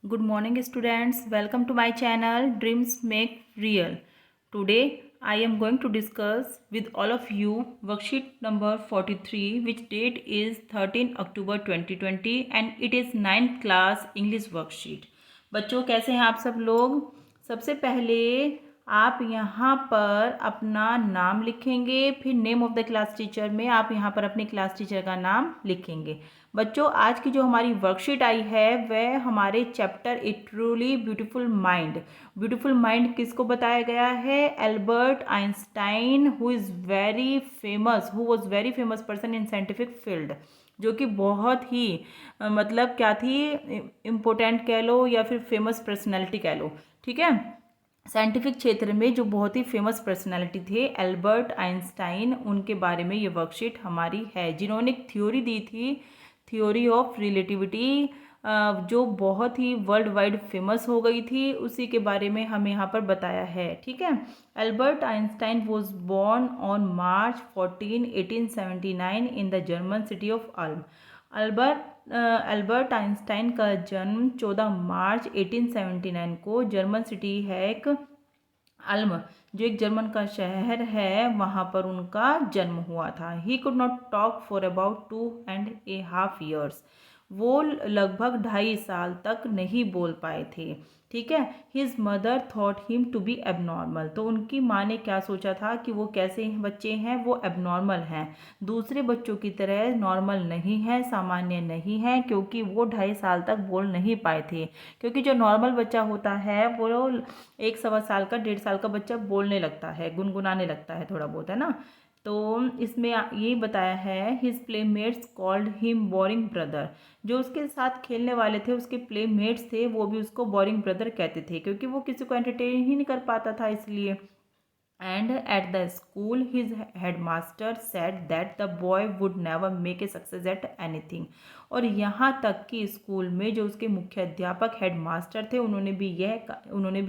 Good morning students, welcome to my channel Dreams Make Real. Today I am going to discuss with all of you worksheet number 43 which date is 13 October 2020 and it is 9th class English worksheet. बच्चों कैसे हैं आप सब लोग। सबसे पहले आप यहाँ पर अपना नाम लिखेंगे, फिर name of the class teacher में आप यहाँ पर अपने क्लास टीचर का नाम लिखेंगे। बच्चों आज की जो हमारी वर्कशीट आई है वह हमारे चैप्टर ए ट्रूली ब्यूटीफुल माइंड किसको बताया गया है, Albert Einstein who was very famous person in scientific field, जो कि बहुत ही मतलब क्या थी, इम्पोर्टेंट कह लो या फिर फेमस पर्सनैलिटी कह लो, ठीक है। साइंटिफिक क्षेत्र में जो बहुत ही फेमस पर्सनालिटी थे एल्बर्ट आइंस्टाइन, उनके बारे में ये वर्कशीट हमारी है, जिन्होंने एक थ्योरी दी थी, थ्योरी ऑफ रिलेटिविटी, जो बहुत ही वर्ल्ड वाइड फेमस हो गई थी, उसी के बारे में हमें यहाँ पर बताया है, ठीक है। Albert Einstein was born on March 14, 1879 in the German city of Ulm. Albert Einstein का जन्म 14 मार्च 1879 को जर्मन सिटी है एक अल्म, जो एक जर्मन का शहर है, वहाँ पर उनका जन्म हुआ था। He could not talk for about 2.5 years। वो लगभग 2.5 साल तक नहीं बोल पाए थे, ठीक है। His mother thought him to be abnormal. तो उनकी माँ ने क्या सोचा था कि वो कैसे बच्चे हैं, वो एबनॉर्मल हैं, दूसरे बच्चों की तरह नॉर्मल नहीं है, सामान्य नहीं है, क्योंकि वो 2.5 साल तक बोल नहीं पाए थे। क्योंकि जो नॉर्मल बच्चा होता है वो 1 सवा साल का 1.5 साल का बच्चा बोलने लगता है, गुनगुनाने लगता है थोड़ा बहुत, है ना। तो इसमें यही बताया है, his playmates called him boring brother. जो उसके साथ खेलने वाले थे, उसके प्लेमेट्स थे, वो भी उसको बोरिंग ब्रदर कहते थे, क्योंकि वो किसी को एंटरटेन ही नहीं कर पाता था, इसलिए। And at the school, his headmaster said that the boy would never make a success at anything। और यहाँ तक कि स्कूल में जो उसके मुख्य अध्यापक हेडमास्टर थे, उन्होंने भी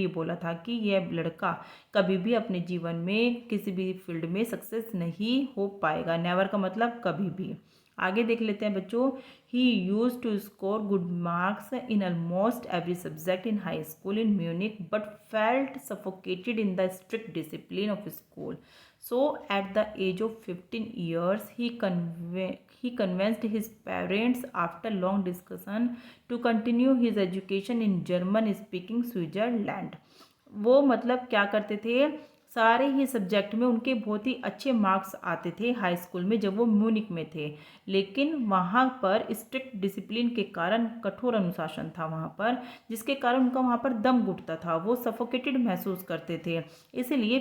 ये बोला था कि यह लड़का कभी भी अपने जीवन में किसी भी फील्ड में सक्सेस नहीं हो पाएगा। नेवर का मतलब कभी भी। आगे देख लेते हैं बच्चों। He used to score good marks in almost every subject in high school in Munich but felt suffocated in the strict discipline of school. So at the age of 15 years he convinced his parents after long discussion to continue his education in German speaking Switzerland। वो मतलब क्या करते थे, सारे ही subject में उनके बहुत ही अच्छे मार्क्स आते थे हाई स्कूल में जब वो म्यूनिक में थे, लेकिन वहाँ पर स्ट्रिक्ट डिसिप्लिन के कारण, कठोर अनुशासन था वहाँ पर, जिसके कारण उनका वहाँ पर दम घुटता था, वो सफोकेटेड महसूस करते थे। इसीलिए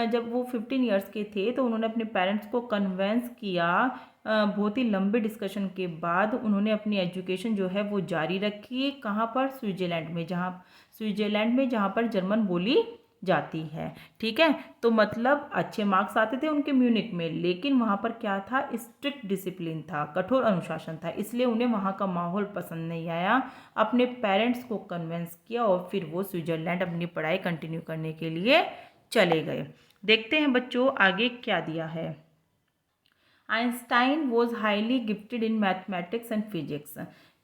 जब वो 15 ईयर्स के थे तो उन्होंने अपने पेरेंट्स को कन्वेंस किया। बहुत ही लंबे डिस्कशन के बाद उन्होंने अपनी एजुकेशन जो है वो जारी रखी, कहाँ पर, स्विट्जरलैंड में, जहाँ पर जर्मन बोली जाती है, ठीक है। तो मतलब अच्छे मार्क्स आते थे उनके म्यूनिक में, लेकिन वहाँ पर क्या था, स्ट्रिक्ट डिसिप्लिन था, कठोर अनुशासन था, इसलिए उन्हें वहाँ का माहौल पसंद नहीं आया। अपने पेरेंट्स को कन्विंस किया और फिर वो स्विट्जरलैंड अपनी पढ़ाई कंटिन्यू करने के लिए चले गए। देखते हैं बच्चों आगे क्या दिया है। Einstein was highly gifted in mathematics and physics.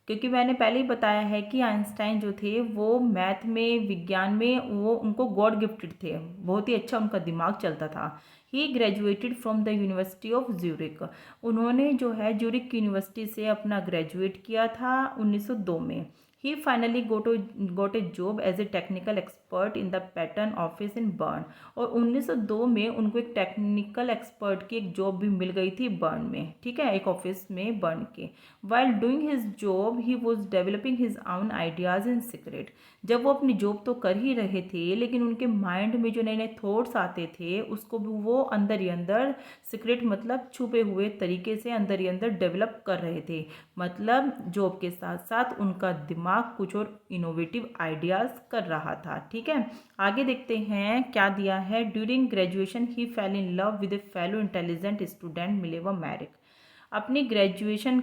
क्योंकि मैंने पहले ही बताया है कि आइंस्टाइन जो थे वो मैथ में, विज्ञान में, वो उनको गॉड गिफ्टेड थे, बहुत ही अच्छा उनका दिमाग चलता था। He graduated from the university of Zurich. उन्होंने जो है ज्यूरिक यूनिवर्सिटी से अपना ग्रेजुएट किया था 1902 में। He finally got a job as a technical expert in the patent office in Bern. और 1902 में उनको एक टेक्निकल एक्सपर्ट की एक जॉब भी मिल गई थी बर्न में, ठीक है, एक ऑफिस में बर्न के। While doing his job he was developing his own ideas in secret. जब वो अपनी जॉब तो कर ही रहे थे, लेकिन उनके माइंड में जो नए नए थॉट्स आते थे उसको भी वो अंदर ही अंदर, सीक्रेट मतलब छुपे हुए तरीके से अंदर ही अंदर डेवलप कर रहे थे। मतलब जॉब के साथ साथ उनका दिमाग कुछ और इनोवेटिव आइडियाज़ कर रहा था, ठीक है। आगे देखते हैं क्या दिया है। ड्यूरिंग ग्रेजुएशन ही fell in love with a fellow intelligent student Mileva Maric. अपनी ग्रेजुएशन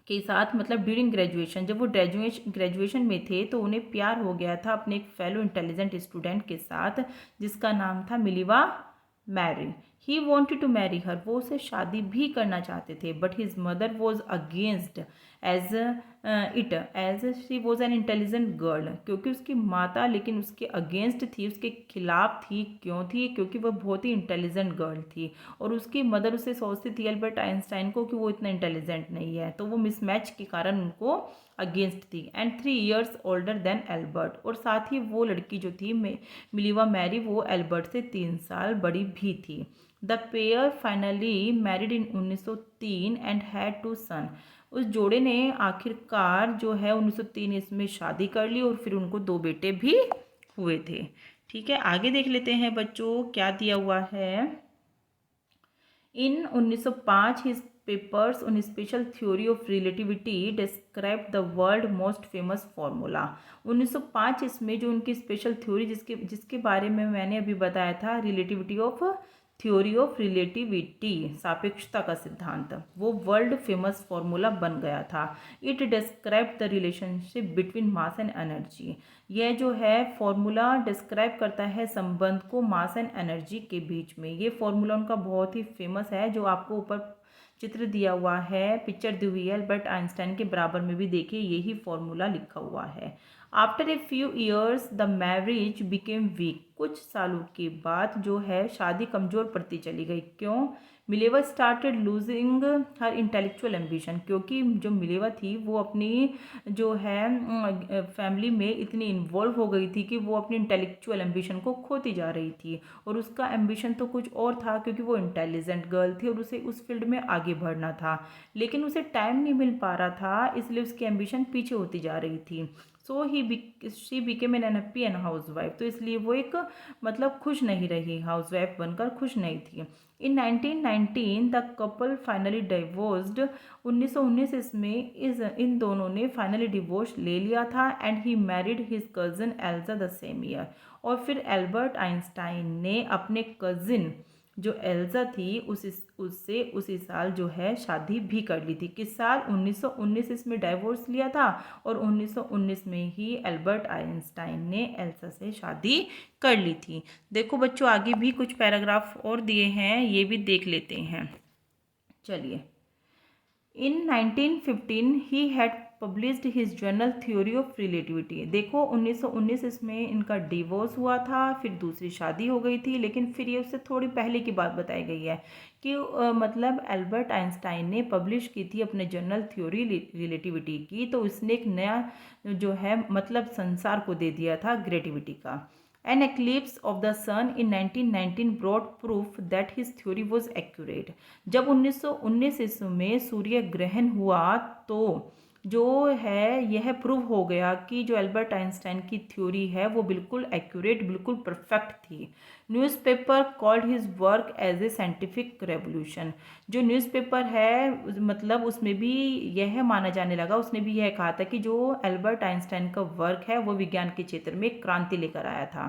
के साथ, मतलब ड्यूरिंग ग्रेजुएशन, जब वो ग्रेजुएशन में थे तो उन्हें प्यार हो गया था अपने एक फेलो इंटेलिजेंट स्टूडेंट के साथ, जिसका नाम था Mileva Mary, he wanted to marry her, वो उसे शादी भी करना चाहते थे, but his mother was against as as she was an intelligent girl, क्योंकि उसकी माता लेकिन उसके अगेंस्ट थी, उसके खिलाफ थी। क्यों थी? क्योंकि वह बहुत ही इंटेलिजेंट गर्ल थी और उसकी मदर उसे सोचती थी अल्बर्ट आइंस्टाइन को कि वो इतना इंटेलिजेंट नहीं है, तो वो मिसमैच के कारण उनको अगेंस्ट थी। And 3 years older than Albert, और साथ ही वो लड़की जो थी मिलीवा मैरी, वो एल्बर्ट से 3 साल बड़ी भी थी। The pair finally married in 1903 and had 2 सन। उस जोड़े ने आखिरकार जो है 1903 इसमें शादी कर ली और फिर उनको 2 बेटे भी हुए थे। ठीक है, आगे देख लेते हैं बच्चों क्या दिया हुआ है। इन 1905 his papers on special theory of relativity describe the world most famous formula. 1905 इसमें जो उनकी स्पेशल थ्योरी जिसके जिसके बारे में मैंने अभी बताया था, relativity of theory of relativity, सापेक्षता का सिद्धांत, वो वर्ल्ड फेमस फार्मूला बन गया था। It describe the relationship between mass and energy. यह जो है फॉर्मूला डिस्क्राइब करता है संबंध को मास एंड एनर्जी के बीच में। ये फॉर्मूला उनका बहुत ही फेमस है, जो आपको ऊपर चित्र दिया हुआ है, पिक्चर दी हुई है, अल्बर्ट आइंस्टाइन के बराबर में भी देखिए यही फॉर्मूला लिखा हुआ है। After a few years the marriage became week. कुछ सालों के बाद जो है शादी कमज़ोर पड़ती चली गई। क्यों? Mileva started losing her intellectual ambition, क्योंकि जो मिलेवा थी वो अपनी जो है फैमिली में इतनी इन्वॉल्व हो गई थी कि वो अपनी इंटेलेक्चुअल एम्बिशन को खोती जा रही थी। और उसका एम्बिशन तो कुछ और था, क्योंकि वो इंटेलिजेंट गर्ल थी और उसे उस फील्ड में आगे बढ़ना था, लेकिन उसे टाइम नहीं मिल पा रहा था, इसलिए उसकी एम्बिशन पीछे होती जा रही थी। So she became an unhappy and house wife, तो इसलिए वो एक मतलब खुश नहीं रही, हाउस वाइफ बनकर खुश नहीं थी। इन 1919 द कपल फाइनली डिवोर्स्ड। 1919 इसमें इन दोनों ने फाइनली डिवोर्स ले लिया था। And he married his cousin Elsa the same year, और फिर एल्बर्ट आइंस्टाइन ने अपने कज़िन जो एल्जा थी उससे उसी साल जो है शादी भी कर ली थी। किस साल? 1919 इसमें डाइवोर्स लिया था और 1919 में ही एल्बर्ट आइंस्टाइन ने एल्सा से शादी कर ली थी। देखो बच्चों, आगे भी कुछ पैराग्राफ और दिए हैं, ये भी देख लेते हैं। चलिए, इन 1915 he had published his journal theory of relativity. देखो 1919 इसमें इनका डिवोर्स हुआ था, फिर दूसरी शादी हो गई थी, लेकिन फिर ये उससे थोड़ी पहले की बात बताई गई है कि मतलब एल्बर्ट आइंस्टाइन ने पब्लिश की थी अपने जर्नल थ्योरी रिलेटिविटी की, तो उसने एक नया जो है मतलब संसार को दे दिया था ग्रेटिविटी का। An eclipse of the sun in 1919 brought proof that his theory was accurate. जब 1919 ईस्वी में सूर्य ग्रहण हुआ तो जो है यह प्रूव हो गया कि जो एल्बर्ट आइंस्टाइन की थ्योरी है वो बिल्कुल एक्यूरेट, बिल्कुल परफेक्ट थी। Newspaper called his work as a scientific revolution. जो न्यूज़पेपर है मतलब उसमें भी यह माना जाने लगा, उसने भी यह कहा था कि जो एल्बर्ट आइंस्टाइन का वर्क है वो विज्ञान के क्षेत्र में क्रांति लेकर आया था।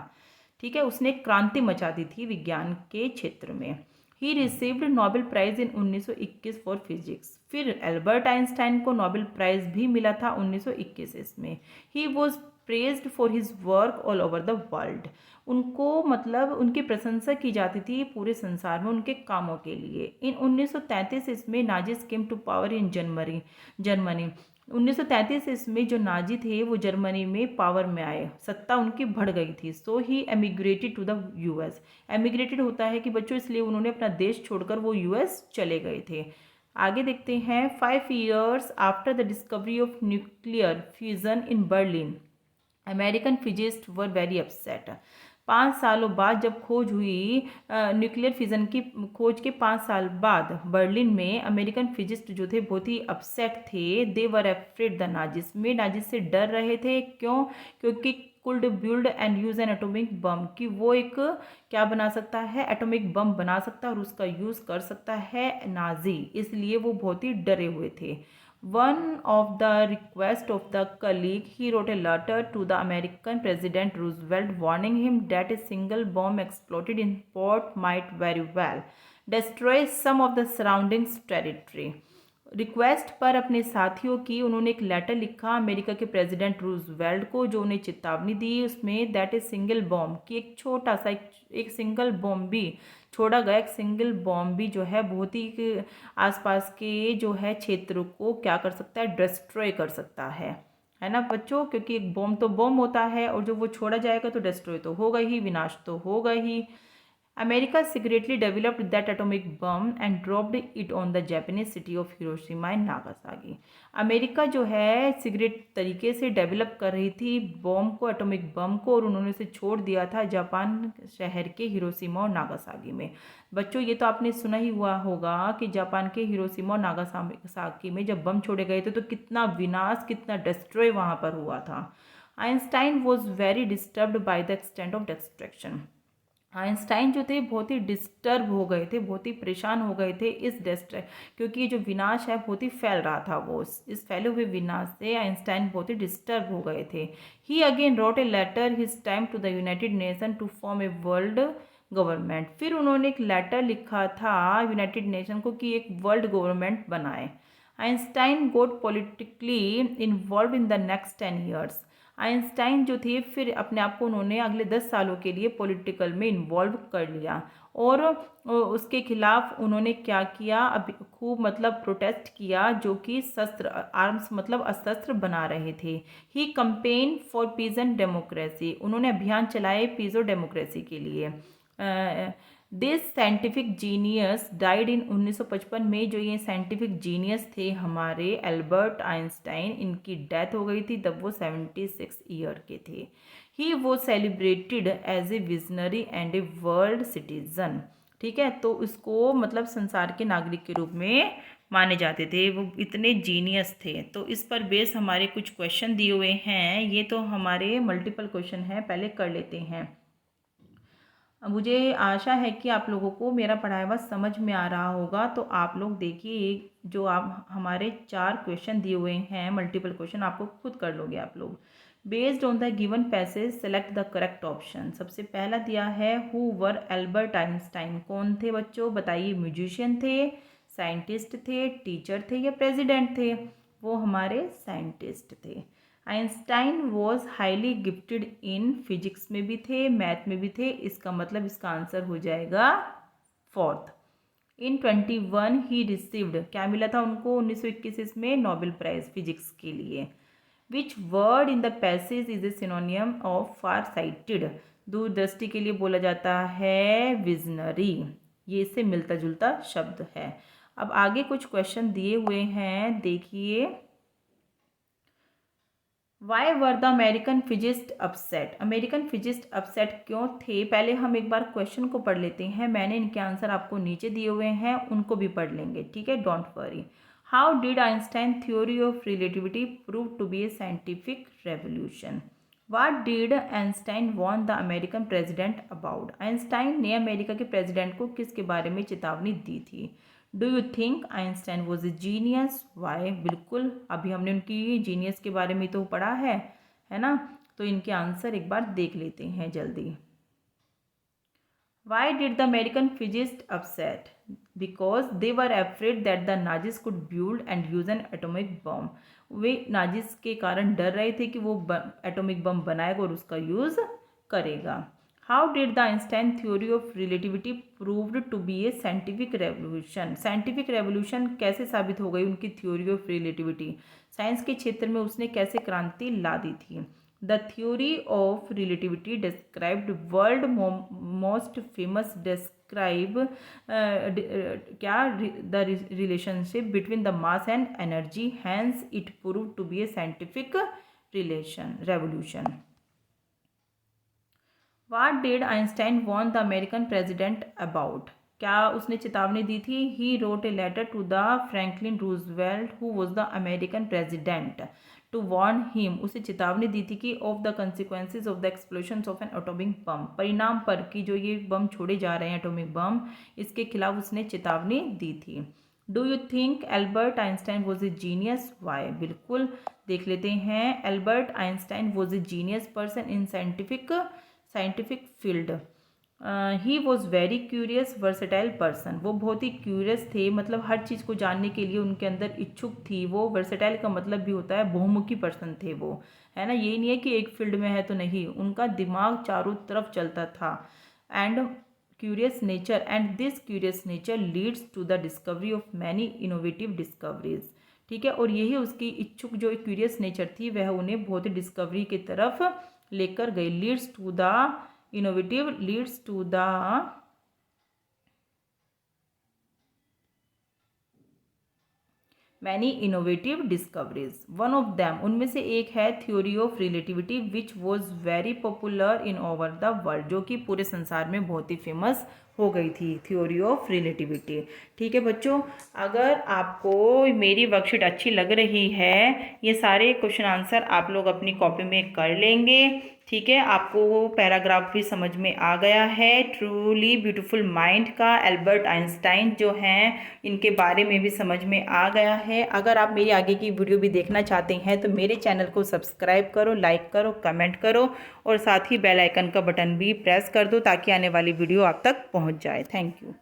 ठीक है, उसने क्रांति मचा दी थी विज्ञान के क्षेत्र में। He received Nobel prize in 1921 for physics. फिर एल्बर्ट आइंस्टाइन को नोबेल प्राइज भी मिला था 1921 में। He was praised for his work all over the world. उनको मतलब उनकी प्रशंसा की जाती थी पूरे संसार में उनके कामों के लिए। इन 1933 इसमें Nazis came to power in Germany. 1933 इसमें जो नाजी थे वो जर्मनी में पावर में आए, सत्ता उनकी बढ़ गई थी। सो ही एमिग्रेटेड टू द यूएस। एमिग्रेटेड होता है कि बच्चों इसलिए उन्होंने अपना देश छोड़कर वो यूएस चले गए थे। आगे देखते हैं। 5 years after the discovery of nuclear fusion in Berlin, American physicist were very upset. 5 सालों बाद जब खोज हुई न्यूक्लियर फिजन की खोज के 5 साल बाद बर्लिन में अमेरिकन फिजिस्ट जो थे बहुत ही अपसेट थे। दे वर एफ्रेड द नाजिस, में नाजिस से डर रहे थे। क्यों? क्योंकि could build and use N atomic bomb, कि वो एक क्या बना सकता है, एटॉमिक बम बना सकता है और उसका यूज़ कर सकता है नाजी, इसलिए वो बहुत ही डरे हुए थे। One of the request of the colleague, he wrote a letter to the American President Roosevelt warning him that a single bomb exploded in port might very well destroy some of the surrounding territory. Request पर अपने साथियों की उन्होंने एक letter लिखा America के president Roosevelt को, जो उन्हें चेतावनी दी उसमें दैट ए सिंगल बॉम्ब कि एक छोटा सा एक सिंगल बॉम्ब भी छोड़ा गया, एक सिंगल बॉम्ब भी जो है बहुत ही आसपास के जो है क्षेत्र को क्या कर सकता है, डिस्ट्रॉय कर सकता है ना बच्चों, क्योंकि एक बॉम्ब तो बॉम्ब होता है और जो वो छोड़ा जाएगा तो डिस्ट्रॉय तो होगा ही, विनाश तो होगा ही। America secretly developed that atomic bomb and dropped it on the Japanese city of Hiroshima and Nagasaki. America जो है सिगरेट तरीके से डेवलप कर रही थी बॉम्ब को, एटॉमिक बम को, और उन्होंने उसे छोड़ दिया था जापान शहर के हिरोशिमा और नागासाकी में। बच्चों ये तो आपने सुना ही हुआ होगा कि जापान के हिरोशिमा और नागासाकी में जब बम छोड़े गए थे तो कितना विनाश, कितना डिस्ट्रॉय वहाँ पर हुआ था। Einstein was very disturbed by the extent of destruction. Einstein जो थे बहुत ही डिस्टर्ब हो गए थे, बहुत ही परेशान हो गए थे इस क्योंकि ये जो विनाश है बहुत ही फैल रहा था, वो इस फैले हुए विनाश से आइंस्टाइन बहुत ही डिस्टर्ब हो गए थे। He again wrote a letter his time to the United Nation to form a world government. फिर उन्होंने एक लेटर लिखा था यूनाइटेड नेशन को कि एक वर्ल्ड गवर्नमेंट बनाए। Einstein got politically involved in the next 10 years. Einstein जो थे फिर अपने आप को उन्होंने अगले 10 सालों के लिए पॉलिटिकल में इन्वॉल्व कर लिया और उसके खिलाफ उन्होंने क्या किया, अभी खूब मतलब प्रोटेस्ट किया, जो कि शस्त्र आर्म्स मतलब अशस्त्र बना रहे थे। He campaign for peace and democracy. उन्होंने अभियान चलाए पीस और डेमोक्रेसी के लिए। This scientific genius died in 1955 में। जो ये साइंटिफिक जीनियस थे हमारे एल्बर्ट आइंस्टाइन, इनकी डेथ हो गई थी तब वो 76 ईयर के थे। He was celebrated as a visionary and a world citizen. ठीक है, तो इसको मतलब संसार के नागरिक के रूप में माने जाते थे, वो इतने जीनियस थे। तो इस पर बेस हमारे कुछ क्वेश्चन दिए हुए हैं, ये तो हमारे मल्टीपल क्वेश्चन हैं, पहले कर लेते हैं। मुझे आशा है कि आप लोगों को मेरा पढ़ाया हुआ समझ में आ रहा होगा। तो आप लोग देखिए जो आप हमारे 4 क्वेश्चन दिए हुए हैं मल्टीपल क्वेश्चन, आपको खुद कर लोगे आप लोग। Based on the given passage select the correct option. सबसे पहला दिया है हु वर एल्बर्ट आइंस्टाइन। कौन थे बच्चों बताइए, म्यूजिशियन थे, साइंटिस्ट थे, टीचर थे या प्रेसिडेंट थे? वो हमारे साइंटिस्ट थे। Einstein was highly gifted in physics में भी थे, मैथ में भी थे, इसका मतलब इसका आंसर हो जाएगा 4th। इन 21 ही रिसीव्ड, क्या मिला था उनको 1921 में नोबेल प्राइज फिजिक्स के लिए। Which word in the passage is a synonym of farsighted. दूरदृष्टि के लिए बोला जाता है विजनरी, ये इससे मिलता जुलता शब्द है। अब आगे कुछ क्वेश्चन दिए हुए हैं, देखिए। Why were the American physicist upset. American physicist upset क्यों थे? पहले हम एक बार क्वेश्चन को पढ़ लेते हैं, मैंने इनके आंसर आपको नीचे दिए हुए हैं, उनको भी पढ़ लेंगे, ठीक है, don't worry. How did Einstein theory of relativity prove to be a scientific revolution. What did Einstein warn the American president about. Einstein ने अमेरिका के प्रेजिडेंट को किसके बारे में चेतावनी दी थी? Do you think Einstein was a genius? Why? बिल्कुल, अभी हमने उनकी जीनियस के बारे में तो पढ़ा है ना, तो इनके आंसर एक बार देख लेते हैं जल्दी। Why did the American physicist upset? Because they were afraid that the Nazis could build and use N atomic bomb. Way Nazis के कारण डर रहे थे कि वो एटोमिक बम बनाएगा और उसका यूज करेगा। How did the Einstein theory of relativity proved to be a scientific revolution. Scientific revolution कैसे साबित हो गई उनकी थ्योरी ऑफ रिलेटिविटी? साइंस के क्षेत्र में उसने कैसे क्रांति ला दी थी? The theory of relativity described world most famous describe क्या the relationship between the mass and energy, hence it proved to be a scientific revolution. What did Einstein warn the American president about? क्या उसने चेतावनी दी थी? He wrote a letter to the Franklin Roosevelt who was the American president to warn him. उसे चेतावनी दी थी कि of the consequences of the explosion of N atomic bomb, परिणाम पर कि जो ये बम छोड़े जा रहे हैं एटॉमिक बम, इसके खिलाफ उसने चेतावनी दी थी। Do you think Albert Einstein was a genius? Why? बिल्कुल, देख लेते हैं। Albert Einstein was a genius person in scientific field. He was very curious versatile person, वो बहुत ही क्यूरियस थे, मतलब हर चीज़ को जानने के लिए उनके अंदर इच्छुक थी वो। वर्सेटाइल का मतलब भी होता है बहुमुखी पर्सन थे वो, है ना, ये नहीं है कि एक फील्ड में है तो नहीं, उनका दिमाग चारों तरफ चलता था। And curious nature, and this curious nature leads to the discovery of many innovative discoveries. ठीक है, और यही उसकी इच्छुक जो क्यूरियस नेचर थी वह उन्हें बहुत ही डिस्कवरी की तरफ लेकर गई। Leads to the innovative, leads to the many innovative discoveries. One of them, उनमें से एक है theory of relativity which was very popular in over the world, जो कि पूरे संसार में बहुत ही फेमस हो गई थी, थ्योरी ऑफ रिलेटिविटी। ठीक है बच्चों, अगर आपको मेरी वर्कशीट अच्छी लग रही है, ये सारे क्वेश्चन आंसर आप लोग अपनी कॉपी में कर लेंगे। ठीक है, आपको पैराग्राफ भी समझ में आ गया है। ट्रूली ब्यूटीफुल माइंड का एल्बर्ट आइंस्टाइन जो हैं, इनके बारे में भी समझ में आ गया है। अगर आप मेरी आगे की वीडियो भी देखना चाहते हैं तो मेरे चैनल को सब्सक्राइब करो, लाइक करो, कमेंट करो और साथ ही बेल आइकन का बटन भी प्रेस कर दो ताकि आने वाली वीडियो आप तक पहुंच जाए। Thank you.